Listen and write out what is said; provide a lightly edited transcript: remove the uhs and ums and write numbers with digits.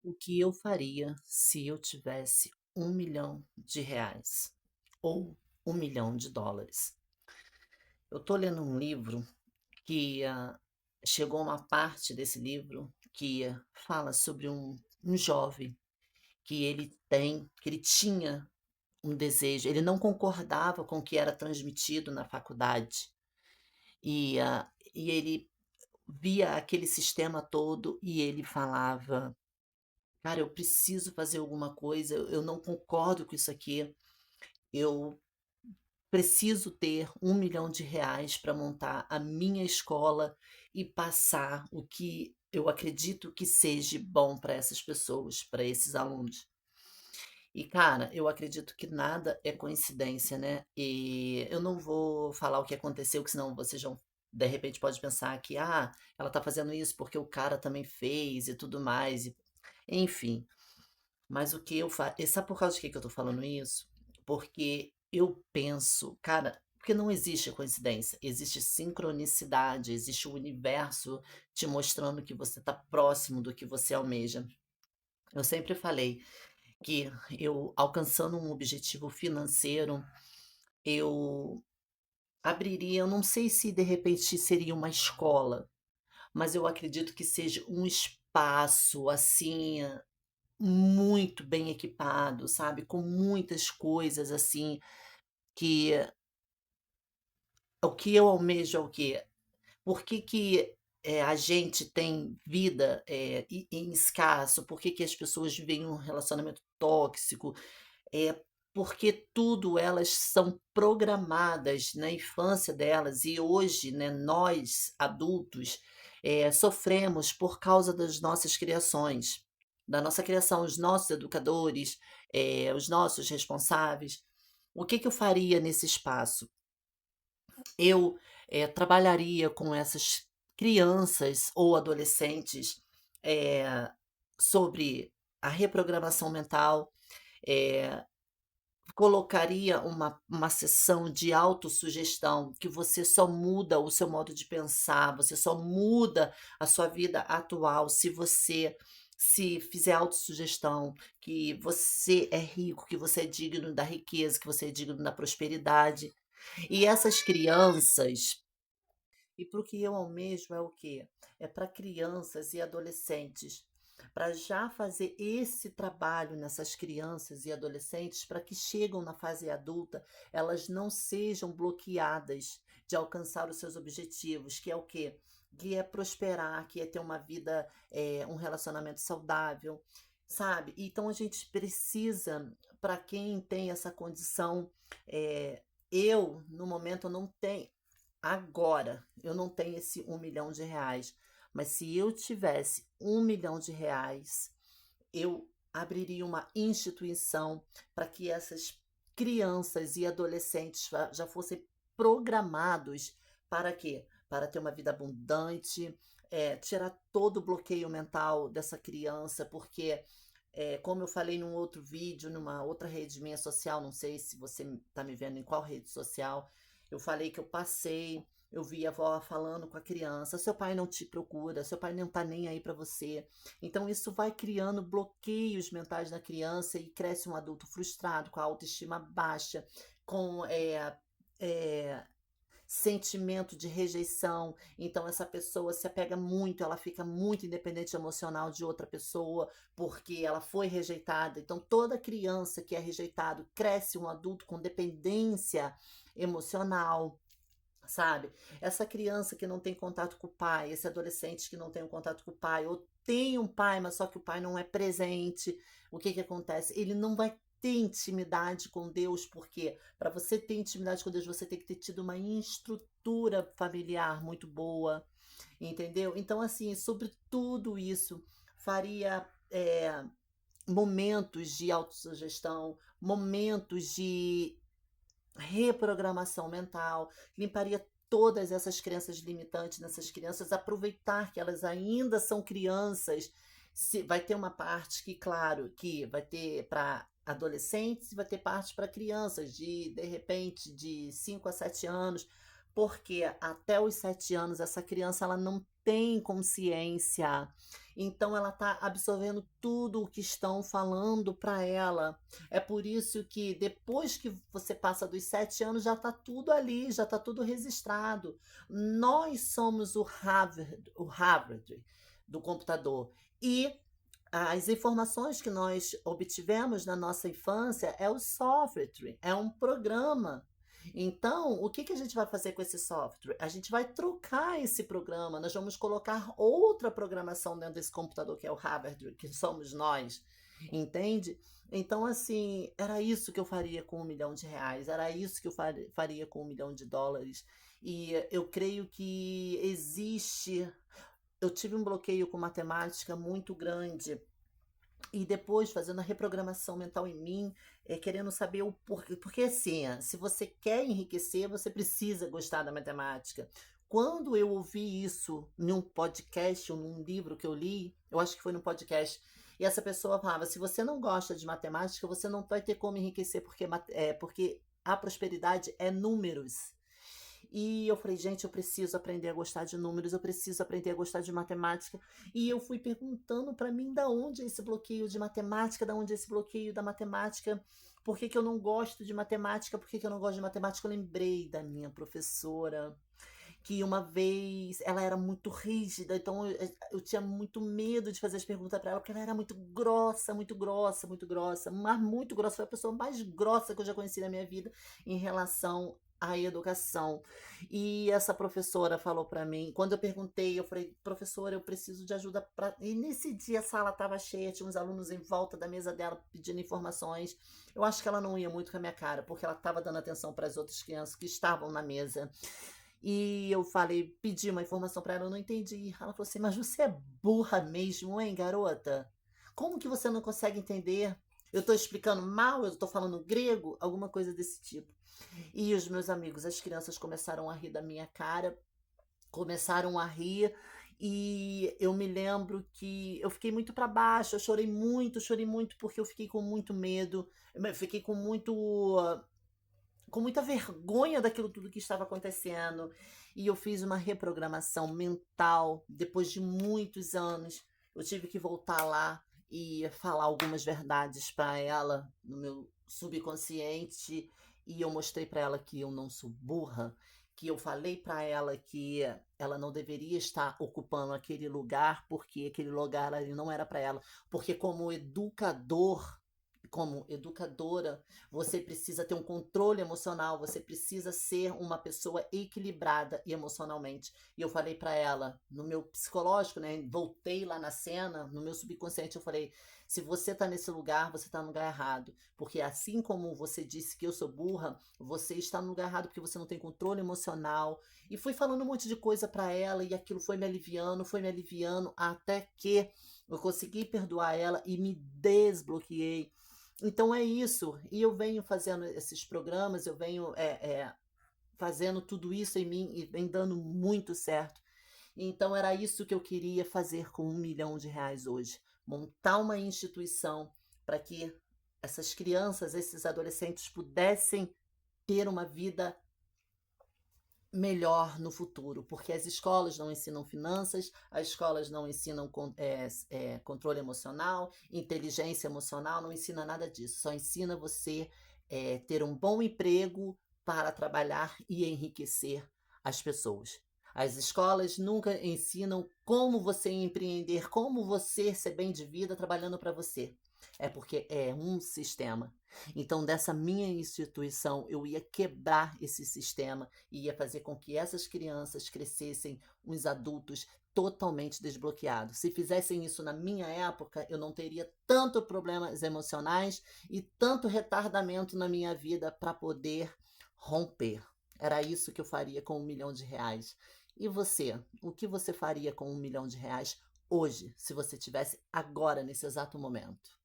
O que eu faria se eu tivesse R$ 1 milhão ou US$ 1 milhão? Eu estou lendo um livro que chegou uma parte desse livro que fala sobre um jovem que ele tinha um desejo, ele não concordava com o que era transmitido na faculdade e ele via aquele sistema todo e ele falava: "Cara, eu preciso fazer alguma coisa, eu não concordo com isso aqui, eu preciso ter R$ 1 milhão para montar a minha escola e passar o que eu acredito que seja bom para essas pessoas, para esses alunos". E, cara, eu acredito que nada é coincidência, né. E eu não vou falar o que aconteceu, que senão vocês vão de repente pode pensar que: "Ah, ela tá fazendo isso porque o cara também fez e tudo mais", e enfim. Mas o que eu fa e sabe por causa de que eu tô falando isso? Porque eu penso, cara, porque não existe coincidência, existe sincronicidade, existe o universo te mostrando que você tá próximo do que você almeja. Eu sempre falei que eu alcançando um objetivo financeiro, eu abriria, eu não sei se de repente seria uma escola, mas eu acredito que seja um espaço, assim, muito bem equipado, sabe, com muitas coisas, assim, que o que eu almejo é o quê? Por que que, a gente tem vida, em escasso? Por que que as pessoas vivem um relacionamento tóxico? É porque tudo elas são programadas na infância delas e hoje, né, nós adultos, sofremos por causa das nossas criações, da nossa criação, os nossos educadores, os nossos responsáveis. O que que eu faria nesse espaço? Eu, trabalharia com essas crianças ou adolescentes, eh, sobre a reprogramação mental, eh colocaria uma sessão de autossugestão, que você só muda o seu modo de pensar, você só muda a sua vida atual se você se fizer autossugestão, que você é rico, que você é digno da riqueza, que você é digno da prosperidade. E essas crianças e para o que eu almejo é o quê? É para crianças e adolescentes, para já fazer esse trabalho nessas crianças e adolescentes, para que chegam na fase adulta, elas não sejam bloqueadas de alcançar os seus objetivos, que é o quê? Que é prosperar, que é ter uma vida, um relacionamento saudável, sabe? Então a gente precisa, para quem tem essa condição, eu, no momento, eu não tenho. Agora, eu não tenho esse R$ 1 milhão, mas se eu tivesse R$ 1 milhão, eu abriria uma instituição para que essas crianças e adolescentes já fossem programados para quê? Para ter uma vida abundante, tirar todo o bloqueio mental dessa criança, porque, como eu falei num outro vídeo, numa outra rede minha social, não sei se você está me vendo em qual rede social, eu falei que eu vi a avó falando com a criança: "Seu pai não te procura, seu pai não tá nem aí para você". Então isso vai criando bloqueios mentais na criança e cresce um adulto frustrado, com a autoestima baixa, com, eh, sentimento de rejeição. Então essa pessoa se apega muito, ela fica muito independente emocional de outra pessoa, porque ela foi rejeitada. Então toda criança que é rejeitado cresce um adulto com dependência emocional. Sabe? Essa criança que não tem contato com o pai, esse adolescente que não tem um contato com o pai, ou tem um pai, mas só que o pai não é presente, o que que acontece? Ele não vai ter intimidade com Deus, porque para você ter intimidade com Deus, você tem que ter tido uma estrutura familiar muito boa, entendeu? Então, assim, sobre tudo isso, faria momentos de autossugestão, momentos de reprogramação mental, limparia todas essas crenças limitantes nessas crianças, aproveitar que elas ainda são crianças. Vai ter uma parte que, claro, que vai ter para adolescentes e vai ter parte para crianças de repente, de 5 a 7 anos, Porque até os 7 anos essa criança ela não tem consciência, então ela está absorvendo tudo o que estão falando para ela. É por isso que depois que você passa dos 7 anos já está tudo ali, já está tudo registrado. Nós somos o Harvard do computador e as informações que nós obtivemos na nossa infância é o software, é um programa. Então, o que que a gente vai fazer com esse software? A gente vai trocar esse programa, nós vamos colocar outra programação dentro desse computador que é o Harvard, que somos nós, entende? Então, assim, era isso que eu faria com R$ 1 milhão, era isso que eu faria com US$ 1 milhão. E eu creio que existe. Eu tive um bloqueio com matemática muito grande e depois fazendo a reprogramação mental em mim, querendo saber o porquê. Porque assim, se você quer enriquecer, você precisa gostar da matemática. Quando eu ouvi isso num podcast ou num livro que eu li, eu acho que foi num podcast, e essa pessoa falava: se você não gosta de matemática, você não vai ter como enriquecer, porque a prosperidade é números. E eu falei, gente, eu preciso aprender a gostar de números, eu preciso aprender a gostar de matemática. E eu fui perguntando para mim da onde é esse bloqueio de matemática, da onde é esse bloqueio da matemática, por que que eu não gosto de matemática, por que que eu não gosto de matemática. Eu lembrei da minha professora, que uma vez ela era muito rígida, então eu tinha muito medo de fazer as perguntas para ela, porque ela era muito grossa, muito grossa, muito grossa, mas muito grossa. Foi a pessoa mais grossa que eu já conheci na minha vida em relação à educação. E essa professora falou para mim, quando eu perguntei, eu falei, professora, eu preciso de ajuda para. E nesse dia a sala estava cheia, tinha uns alunos em volta da mesa dela pedindo informações. Eu acho que ela não ia muito com a minha cara, porque ela estava dando atenção para as outras crianças que estavam na mesa. E eu falei, pedi uma informação para ela, eu não entendi. Ela falou assim: mas você é burra mesmo, hein, garota? Como que você não consegue entender? Eu estou explicando mal, eu estou falando grego, alguma coisa desse tipo. E os meus amigos, as crianças começaram a rir da minha cara, começaram a rir, e eu me lembro que eu fiquei muito para baixo, eu chorei muito, porque eu fiquei com muito medo, eu fiquei com muita vergonha daquilo tudo que estava acontecendo. E eu fiz uma reprogramação mental depois de muitos anos. Eu tive que voltar lá e falar algumas verdades para ela no meu subconsciente, e eu mostrei para ela que eu não sou burra, que eu falei para ela que ela não deveria estar ocupando aquele lugar, porque aquele lugar ali não era para ela, porque como educadora, você precisa ter um controle emocional, você precisa ser uma pessoa equilibrada emocionalmente. E eu falei para ela, no meu psicológico, né, voltei lá na cena, no meu subconsciente, eu falei: se você tá nesse lugar, você tá no lugar errado, porque assim como você disse que eu sou burra, você está no lugar errado porque você não tem controle emocional. E fui falando um monte de coisa para ela, e aquilo foi me aliviando até que eu consegui perdoar ela e me desbloqueei. Então é isso. E eu venho fazendo esses programas, eu venho fazendo tudo isso em mim e vem dando muito certo. Então era isso que eu queria fazer com R$ 1 milhão hoje. Montar uma instituição para que essas crianças, esses adolescentes pudessem ter uma vida melhor no futuro, porque as escolas não ensinam finanças, as escolas não ensinam controle emocional, inteligência emocional, não ensina nada disso, só ensina você ter um bom emprego para trabalhar e enriquecer as pessoas. As escolas nunca ensinam como você empreender, como você ser bem de vida trabalhando para você. É porque é um sistema. Então, dessa minha instituição, eu ia quebrar esse sistema e ia fazer com que essas crianças crescessem uns adultos totalmente desbloqueados. Se fizessem isso na minha época, eu não teria tanto problemas emocionais e tanto retardamento na minha vida para poder romper. Era isso que eu faria com R$ 1 milhão. E você? O que você faria com R$ 1 milhão hoje, se você tivesse agora, nesse exato momento?